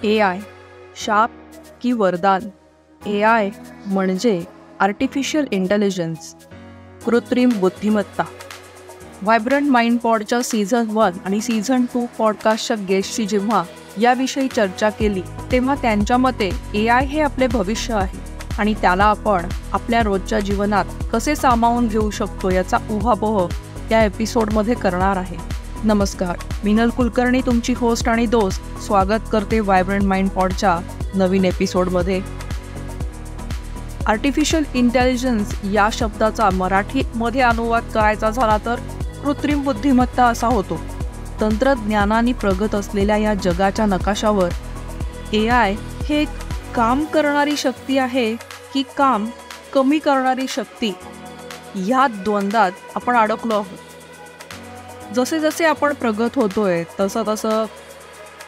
AI शाप की वरदान? AI म्हणजे आर्टिफिशियल इंटेलिजन्स, कृत्रिम बुद्धिमत्ता. व्हायब्रंट माइंड पॉडच्या सीझन 1 आणि सीझन 2 पॉडकास्टच्या गेस्टशी जेव्हा याविषयी चर्चा केली तेव्हा त्यांच्या मते AI हे आपले भविष्य आहे आणि त्याला आपण आपल्या रोजच्या जीवनात कसे सामावून घेऊ शकतो याचा ऊहापोह या एपिसोडमध्ये करणार आहे. नमस्कार, मिनल कुलकर्णी तुमची होस्ट आणि दोस्त स्वागत करते व्हायब्रंट माइंड पॉडच्या नवीन एपिसोडमध्ये. आर्टिफिशियल इंटेलिजन्स या शब्दाचा मराठीमध्ये अनुवाद करायचा झाला तर कृत्रिम बुद्धिमत्ता असा होतो. तंत्रज्ञानाने प्रगत असलेल्या या जगाच्या नकाशावर AI हे एक काम करणारी शक्ती आहे की काम कमी करणारी शक्ती, या द्वंद्वात आपण अडकलो आहोत. जसे जसे आपण प्रगत होतोय तसं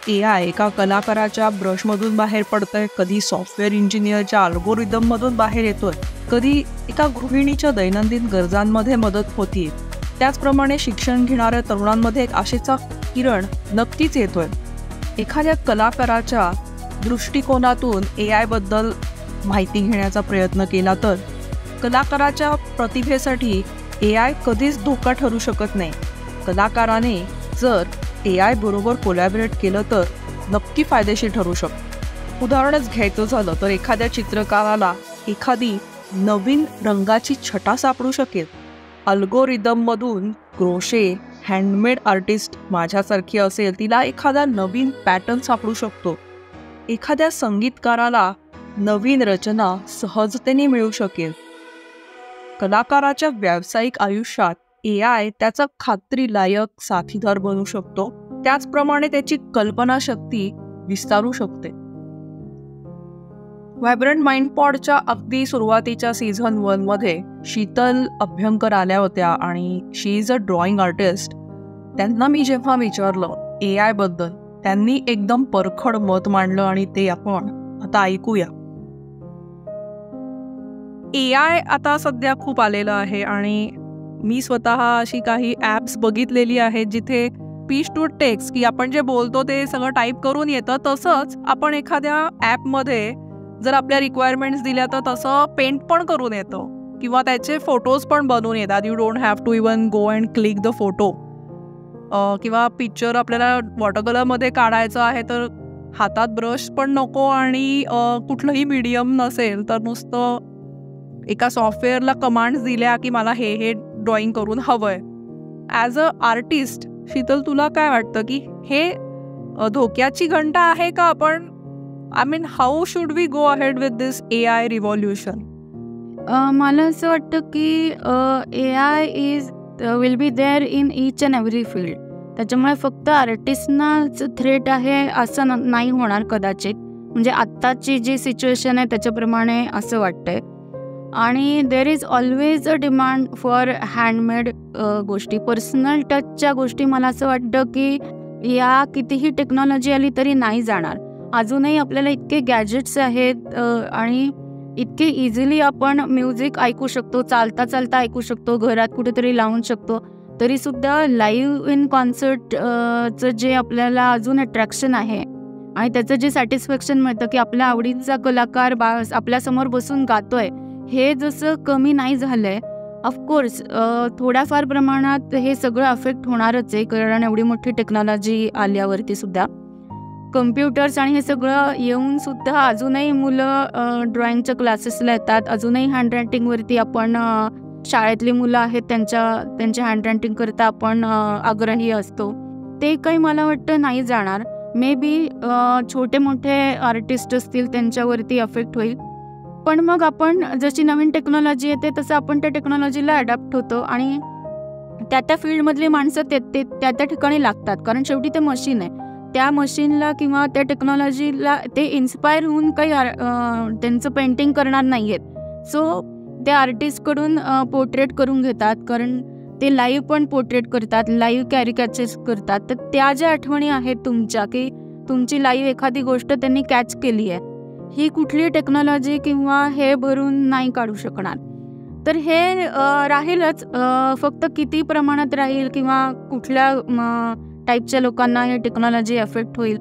AI एका कलाकाराच्या ब्रशमधून बाहेर पडतंय, कधी सॉफ्टवेअर इंजिनियरच्या अल्गोरिदममधून बाहेर येतोय, कधी एका गृहिणीच्या दैनंदिन गरजांमध्ये मदत होतीये. त्याचप्रमाणे शिक्षण घेणाऱ्या तरुणांमध्ये एक आशेचा किरण नक्कीच येतोय. एखाद्या कलाकाराच्या दृष्टिकोनातून AI बद्दल माहिती घेण्याचा प्रयत्न केला तर कलाकाराच्या प्रतिभेसाठी AI कधीच धोका ठरू शकत नाही. कलाकाराने जर AI बरोबर कोलॅबरेट केलं तर नक्की फायदेशीर ठरू शकतं. उदाहरणच घ्यायचं झालं तर एखाद्या चित्रकाराला एखादी नवीन रंगाची छटा सापडू शकेल. अल्गोरिदममधून क्रोशे हँडमेड आर्टिस्ट माझ्यासारखी असेल तिला एखादा नवीन पॅटर्न सापडू शकतो. एखाद्या संगीतकाराला नवीन रचना सहजतेने मिळू शकेल. कलाकाराच्या व्यावसायिक आयुष्यात AI त्याचा खात्रीलायक साथीदार बनू शकतो. त्याचप्रमाणे त्याची कल्पनाशक्ती विस्तारू शकते. व्हायब्रंट माइंड पॉडच्या अगदी सुरुवातीच्या सीझन 1 मध्ये शीतल अभ्यंकर आल्या होत्या आणि शी इज अ ड्रॉइंग आर्टिस्ट. त्यांना मी जेव्हा विचारलं AI बद्दल त्यांनी एकदम परखड मत मांडलं आणि ते आपण आता ऐकूया. AI आता सध्या खूप आलेलं आहे आणि मी स्वतः अशी काही ॲप्स बघितलेली आहेत जिथे स्पीच टू टेक्स्ट की आपण जे बोलतो ते सगळं टाईप करून येतं. तसंच आपण एखाद्या ॲपमध्ये जर आपल्या रिक्वायरमेंट्स दिल्या तर तसं पेंट पण करून येतं किंवा त्याचे फोटोज पण बनवून येतात. You don't have to even go and click the photo. किंवा पिक्चर आपल्याला वॉटर कलरमध्ये काढायचं आहे तर हातात ब्रश पण नको आणि कुठलंही मीडियम नसेल तर नुसतं एका सॉफ्टवेअरला कमांड्स दिल्या की मला हे हे ड्रॉइंग करून हवंय. ॲज अ आर्टिस्ट शीतल, तुला काय वाटतं की हे धोक्याची घंटा आहे का? आपण how should we go ahead with this AI revolution? मला असं वाटतं की AI will be there in each and every field. त्याच्यामुळे फक्त आर्टिस्टनाच थ्रेट आहे असं नाही होणार कदाचित. म्हणजे आत्ताची जी सिच्युएशन आहे त्याच्याप्रमाणे असं वाटतंय. आणि there is always a demand for handmade गोष्टी, पर्सनल टचच्या गोष्टी. मला असं वाटतं की या कितीही टेक्नॉलॉजी आली तरी नाही जाणार. अजूनही आपल्याला इतके गॅजेट्स आहेत आणि इतके इझिली आपण म्युझिक ऐकू शकतो, चालता चालता ऐकू शकतो, घरात कुठेतरी लावून शकतो. तरीसुद्धा लाईव्ह इन कॉन्सर्टचं जे आपल्याला अजून अट्रॅक्शन आहे आणि त्याचं जे सॅटिस्फॅक्शन मिळतं की आपल्या आवडीचा कलाकार आपल्यासमोर बसून गातोय, हे जसं कमी नाही झालं आहे. ऑफकोर्स थोड्याफार प्रमाणात हे सगळं अफेक्ट होणारच आहे, कारण एवढी मोठी टेक्नॉलॉजी आल्यावरती सुद्धा कम्प्युटर्स आणि हे सगळं येऊनसुद्धा अजूनही मुलं ड्रॉइंगच्या क्लासेसला येतात. अजूनही हँडरायटिंगवरती आपण शाळेतली मुलं आहेत त्यांच्या हँडरायटिंग करता आपण आग्रही असतो. ते काही मला वाटतं नाही जाणार. मे बी छोटे मोठे आर्टिस्ट असतील त्यांच्यावरती अफेक्ट होईल. पण मग आपण जशी नवीन टेक्नॉलॉजी येते तसं आपण त्या टेक्नॉलॉजीला अडॅप्ट होतो आणि त्या फील्डमधली माणसं त्या ठिकाणी लागतात. कारण शेवटी ते मशीन आहे. त्या मशीनला किंवा त्या टेक्नॉलॉजीला ते इन्स्पायर होऊन काही त्यांचं पेंटिंग करणार नाही आहेत. सो ते आर्टिस्टकडून पोर्ट्रेट करून घेतात, कारण ते लाईव्ह पण पोर्ट्रेट करतात, लाईव्ह कॅरिकॅचर्स करतात. तर त्या ज्या आठवणी आहेत तुमच्या की तुमची लाईव्ह एखादी गोष्ट त्यांनी कॅच केली आहे, ही कुठली टेक्नॉलॉजी किंवा हे भरून नाही काढू शकणार. तर हे राहीलच. फक्त किती प्रमाणात राहील किंवा कुठल्या टाईपच्या लोकांना हे टेक्नॉलॉजी अफेक्ट होईल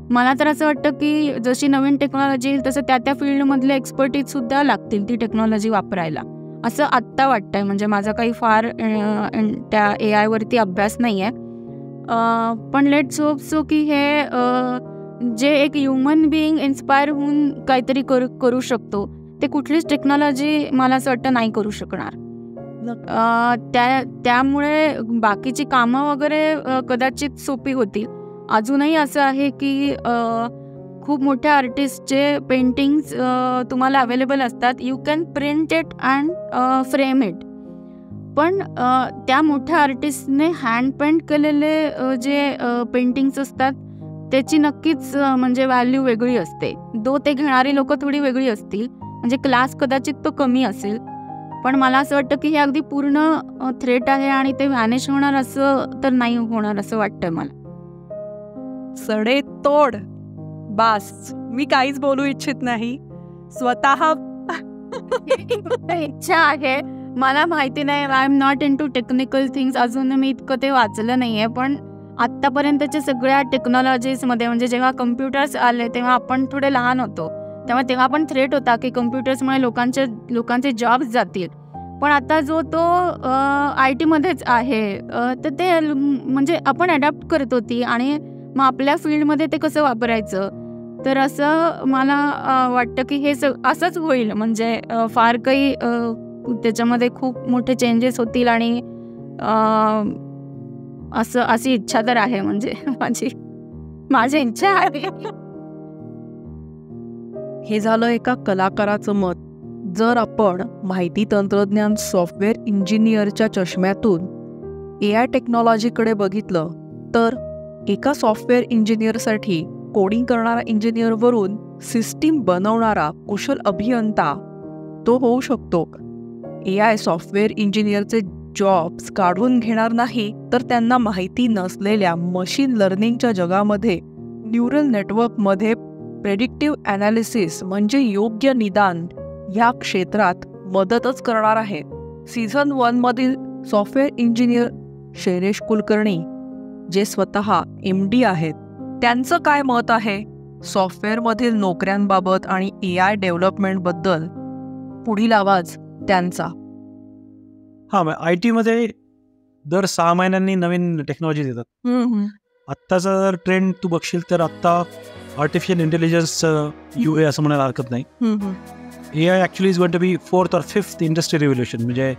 मला तर असं वाटतं की जशी नवीन टेक्नॉलॉजी येईल तसं त्या फील्डमधले एक्सपर्टीजसुद्धा लागतील ती टेक्नॉलॉजी वापरायला, असं आत्ता वाटतंय. म्हणजे माझा काही फार त्या AI वरती अभ्यास नाही आहे, पण लेट्स होप सो की हे जे एक ह्युमन बिईंग इन्स्पायर होऊन काहीतरी करू शकतो ते कुठलीच टेक्नॉलॉजी मला असं वाटतं नाही करू शकणार. त्यामुळे बाकीची कामं वगैरे कदाचित सोपी होतील. अजूनही असं आहे की खूप मोठ्या आर्टिस्टचे पेंटिंग्स तुम्हाला अवेलेबल असतात. You can print it and frame it. पण त्या मोठ्या आर्टिस्टने हँड पेंट केलेले जे पेंटिंग्स असतात त्याची नक्कीच म्हणजे व्हॅल्यू वेगळी असते. ते घेणारी लोकं थोडी वेगळी असतील, म्हणजे क्लास कदाचित तो कमी असेल. पण मला असं वाटतं की हे अगदी पूर्ण थ्रेट आहे आणि ते व्हॅनिश होणार असं तर नाही होणार असं वाटतं मला. सडे तोड. बास, मी काहीच बोलू इच्छित नाही. स्वतः इच्छा आहे, मला माहिती नाही, I am not into technical things. अजून मी इतकं ते वाचलं नाही आहे. पण आत्तापर्यंतच्या सगळ्या टेक्नॉलॉजीजमध्ये म्हणजे जेव्हा कम्प्युटर्स आले तेव्हा आपण थोडे लहान होतो, तेव्हा पण थ्रेट होता की कम्प्युटर्समुळे लोकांचे जॉब्स जातील. पण आता तो IT मध्येच आहे, तर ते म्हणजे आपण अडॅप्ट करत होती आणि मग आपल्या फील्डमध्ये ते कसं वापरायचं. तर असं मला वाटतं की हे असंच होईल. म्हणजे फार काही त्याच्यामध्ये खूप मोठे चेंजेस होतील आणि अशी इच्छा तर आहे. म्हणजे माझी इच्छा आहे. हे झालं एका कलाकाराचं मत. जर आपण माहिती तंत्रज्ञान सॉफ्टवेअर इंजिनियरच्या चष्म्यातून AI टेक्नॉलॉजीकडे बघितलं तर एका सॉफ्टवेअर इंजिनियरसाठी कोडिंग करणारा इंजिनियरवरून सिस्टीम बनवणारा कुशल अभियंता तो होऊ शकतो. AI सॉफ्टवेअर इंजिनियरचे जॉब्स काढून घेणार नाही, तर त्यांना माहिती नसलेल्या मशीन लर्निंगच्या जगामध्ये न्यूरल नेटवर्कमध्ये प्रेडिक्टिव्ह ॲनालिसिस म्हणजे योग्य निदान ह्या क्षेत्रात मदतच करणार आहे. सीझन 1मधील सॉफ्टवेअर इंजिनियर शैलेश कुलकर्णी जे स्वतः MD आहेत, त्यांचं काय मत आहे सॉफ्टवेअरमधील नोकऱ्यांबाबत आणि AI डेव्हलपमेंटबद्दल? पुढील आवाज त्यांचा. IT मध्ये दर 6 महिन्यांनी नवीन टेक्नॉलॉजी येतात. आत्ताचा जर ट्रेंड तू बघशील तर आत्ता आर्टिफिशियल इंटेलिजन्स UA असं म्हणायला हरकत नाही. AI actually is going to be 4th or 5th industry revolution, म्हणजे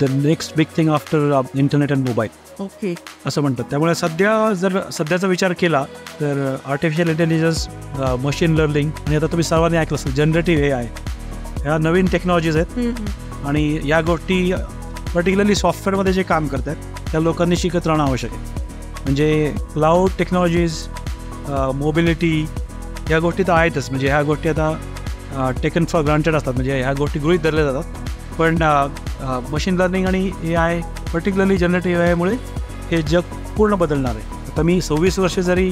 the next big thing after internet and mobile. Okay, असं म्हणतात. त्यामुळे सध्याचा विचार केला तर आर्टिफिशियल इंटेलिजन्स, मशीन लर्निंग आणि आता तुम्ही सर्वांनी ऐकलं असेल जनरेटिव्ह AI, ह्या नवीन टेक्नॉलॉजीज आहेत. आणि या गोष्टी पर्टिक्युलरली सॉफ्टवेअरमध्ये जे काम करतात त्या लोकांनी शिकत राहणं आवश्यक आहे. म्हणजे क्लाउड टेक्नॉलॉजीज, मोबिलिटी, ह्या गोष्टी तर आहेतच. म्हणजे ह्या गोष्टी आता टेकन फॉर ग्रांटेड असतात, म्हणजे ह्या गोष्टी गृहीत धरल्या जातात. पण मशीन लर्निंग आणि AI, पर्टिक्युलरली जनरेटिव्ह AIमुळे हे जग पूर्ण बदलणार आहे. आता मी 26 वर्ष जरी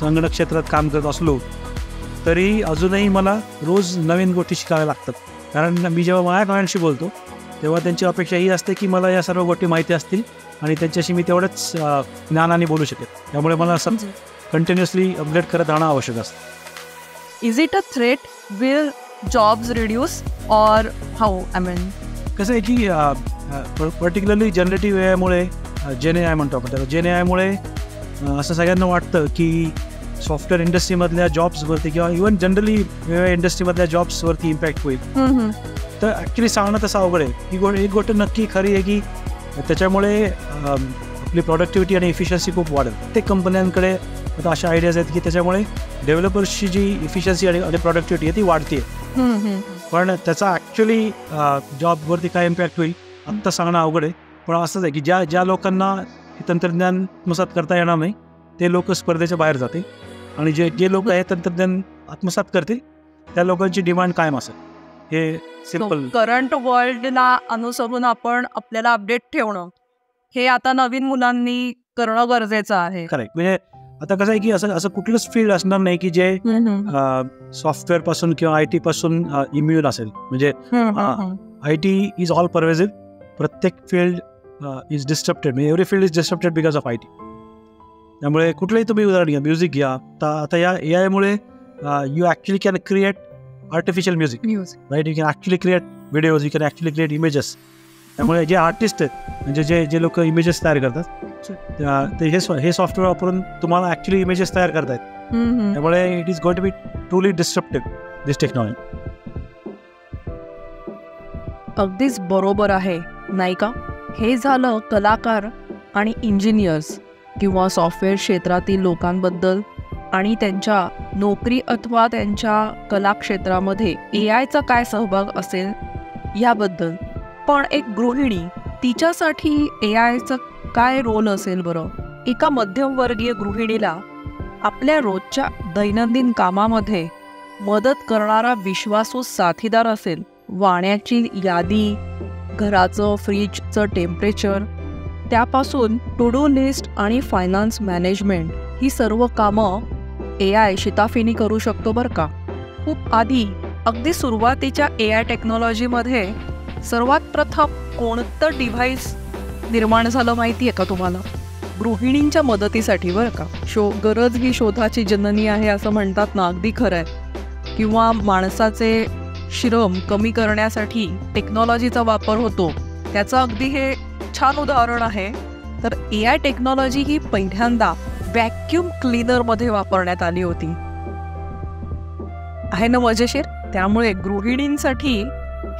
संगणक क्षेत्रात काम करत असलो तरी अजूनही मला रोज नवीन गोष्टी शिकाव्या लागतात. कारण मी जेव्हा माझ्या क्लायंटशी बोलतो तेव्हा त्यांची अपेक्षा ही असते की मला या सर्व गोष्टी माहिती असतील आणि त्यांच्याशी मी तेवढंच ज्ञानाने बोलू शकेल. त्यामुळे मला कंटिन्युअसली अपडेट करत राहणं आवश्यक असतं. Is it a threat? Will jobs reduce और हाऊ? कसं आहे की पर्टिक्युलरली जनरेटिव्ह AIमुळे, GenAI म्हणतो आपण त्याला, GenAIमुळे असं सगळ्यांना वाटतं की सॉफ्टवेअर इंडस्ट्रीमधल्या जॉब्सवरती किंवा इव्हन जनरली इंडस्ट्रीमधल्या जॉब्सवरती इम्पॅक्ट होईल. तर ॲक्च्युली सांगणं तसं अवघड आहे. ही एक गोष्ट नक्की खरी आहे की त्याच्यामुळे आपली प्रोडक्टिव्हिटी आणि इफिशियन्सी खूप वाढेल. प्रत्येक कंपन्यांकडे आता अशा आयडियाज आहेत की त्याच्यामुळे डेव्हलपर्सची जी इफिशियन्सी आणि प्रोडक्टिव्हिटी आहे ती वाढते. पण त्याचा ॲक्च्युली जॉबवरती काय इम्पॅक्ट होईल आत्ता सांगणं अवघड आहे. पण असंच आहे की ज्या लोकांना हे तंत्रज्ञान आत्मसात करता येणार नाही ते लोक स्पर्धेच्या बाहेर जातील आणि जे लोक हे तंत्रज्ञान आत्मसात करतील त्या लोकांची डिमांड कायम असेल. हे सिम्पल. करंट वर्ल्डला अनुसरून आपण आपल्याला अपडेट ठेवणं हे आता नवीन मुलांनी करणं गरजेचं आहे. करेक्ट. म्हणजे आता कसं आहे की असं कुठलंच फील्ड असणार नाही की जे सॉफ्टवेअर पासून किंवा IT पासून इम्युन असेल. म्हणजे IT इज ऑल परवेसिव्ह. प्रत्येक फील्ड इज डिस्टर्प्टेड. म्हणजे every field is disrupted because of IT. त्यामुळे कुठलंही तुम्ही उदाहरण घ्या, म्युझिक घ्या. आता या AI-मुळे you actually can create artificial music, right. You can actually create videos, you can actually create images. त्यामुळे जे आर्टिस्ट आहेत, म्हणजे जे लोक इमेजेस तयार करतात, ते हे सॉफ्टवेअर वापरून तुम्हाला ॲक्च्युली इमेजेस तयार करतायत. त्यामुळे it is going to be truly disruptive this technology. अगदीच बरोबर आहे नाही का? हे झालं कलाकार आणि इंजिनियर्स किंवा सॉफ्टवेअर क्षेत्रातील लोकांबद्दल आणि त्यांच्या नोकरी अथवा त्यांच्या कला क्षेत्रामध्ये AIचा काय सहभाग असेल याबद्दल. पण एक गृहिणी, तिच्यासाठी AIचं काय रोल असेल बरं? एका मध्यमवर्गीय गृहिणीला आपल्या रोजच्या दैनंदिन कामामध्ये मदत करणारा विश्वासू साथीदार असेल. वाण्याची यादी, घराचं फ्रीजचं टेम्परेचर, त्यापासून टू डू लिस्ट आणि फायनान्स मॅनेजमेंट, ही सर्व कामं AI शिताफीने करू शकतो बरं का. खूप आधी, अगदी सुरुवातीच्या AI टेक्नॉलॉजीमध्ये सर्वात प्रथम कोणतं डिव्हाइस निर्माण झालं माहिती आहे का तुम्हाला? गृहिणींच्या मदतीसाठी बरं का. गरज ही शोधाची जननी आहे असं म्हणतात ना, अगदी खरं आहे. किंवा माणसाचे श्रम कमी करण्यासाठी टेक्नॉलॉजीचा वापर होतो, त्याचं अगदी हे छान उदाहरण आहे. तर AI टेक्नॉलॉजी ही पहिल्यांदा व्हॅक्यूम क्लीनरमध्ये वापरण्यात आली होती. आहे ना मजेशीर? त्यामुळे गृहिणींसाठी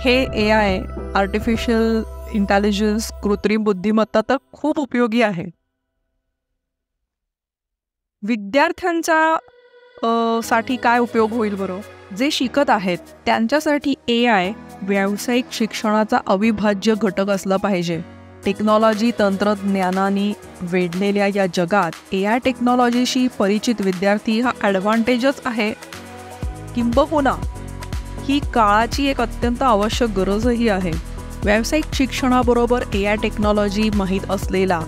हे AI, आर्टिफिशियल इंटेलिजन्स, कृत्रिम बुद्धिमत्ता तर खूप उपयोगी आहे. विद्यार्थ्यांचा साठी काय उपयोग होईल बरं? जे शिकत आहेत त्यांच्यासाठी AI व्यावसायिक शिक्षणाचा अविभाज्य घटक असला पाहिजे. टेक्नॉलॉजी तंत्रज्ञानाने वेढलेल्या या जगात AI टेक्नॉलॉजीशी परिचित विद्यार्थी हा ॲडव्हान्टेजच आहे, किंबहुना ही काळाची एक अत्यंत आवश्यक गरजही आहे. व्यावसायिक शिक्षणाबरोबर AI टेक्नॉलॉजी माहीत असलेला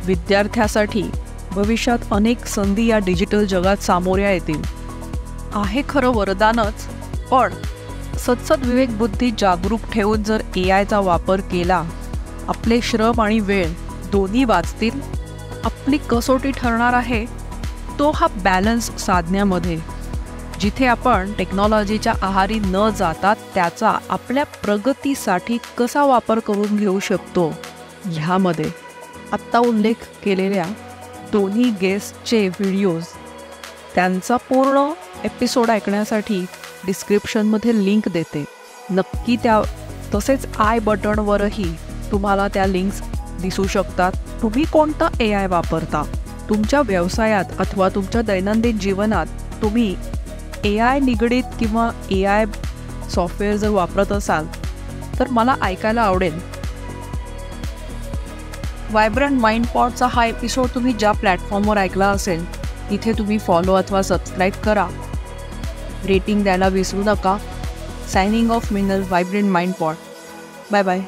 विद्यार्थ्यासाठी भविष्यात अनेक संधी या डिजिटल जगात सामोऱ्या येतील. आहे खरं वरदानच, पण सद्सद विवेक बुद्धी जागरूक ठेवून जर AIचा वापर केला, आपले श्रम आणि वेळ दोन्ही वाचतील. आपली कसोटी ठरणार आहे तो हा बॅलन्स साधण्यामध्ये, जिथे आपण टेक्नॉलॉजीच्या आहारी न जाता त्याचा आपल्या प्रगतीसाठी कसा वापर करून घेऊ शकतो ह्यामध्ये. आत्ता उल्लेख केलेल्या दोन्ही गेस्टचे व्हिडिओज, त्यांचा पूर्ण एपिसोड ऐकण्यासाठी डिस्क्रिप्शनमध्ये लिंक देते. नक्की तसेच आय बटनवरही तुम्हाला त्या लिंक्स दिसू शकतात. तुम्ही कोणता AI वापरता? तुमच्या व्यवसायात अथवा तुमच्या दैनंदिन जीवनात तुम्ही AI निगडीत किंवा AI सॉफ्टवेअर जर वापरत असाल तर मला ऐकायला आवडेल. व्हायब्रंट माइंड पॉडचा हा एपिसोड तुम्ही ज्या प्लॅटफॉर्मवर ऐकला असेल तिथे तुम्ही फॉलो अथवा सबस्क्राईब करा. रेटिंग द्यायला विसरू नका. Signing off Minal, vibrant mind pod. Bye bye.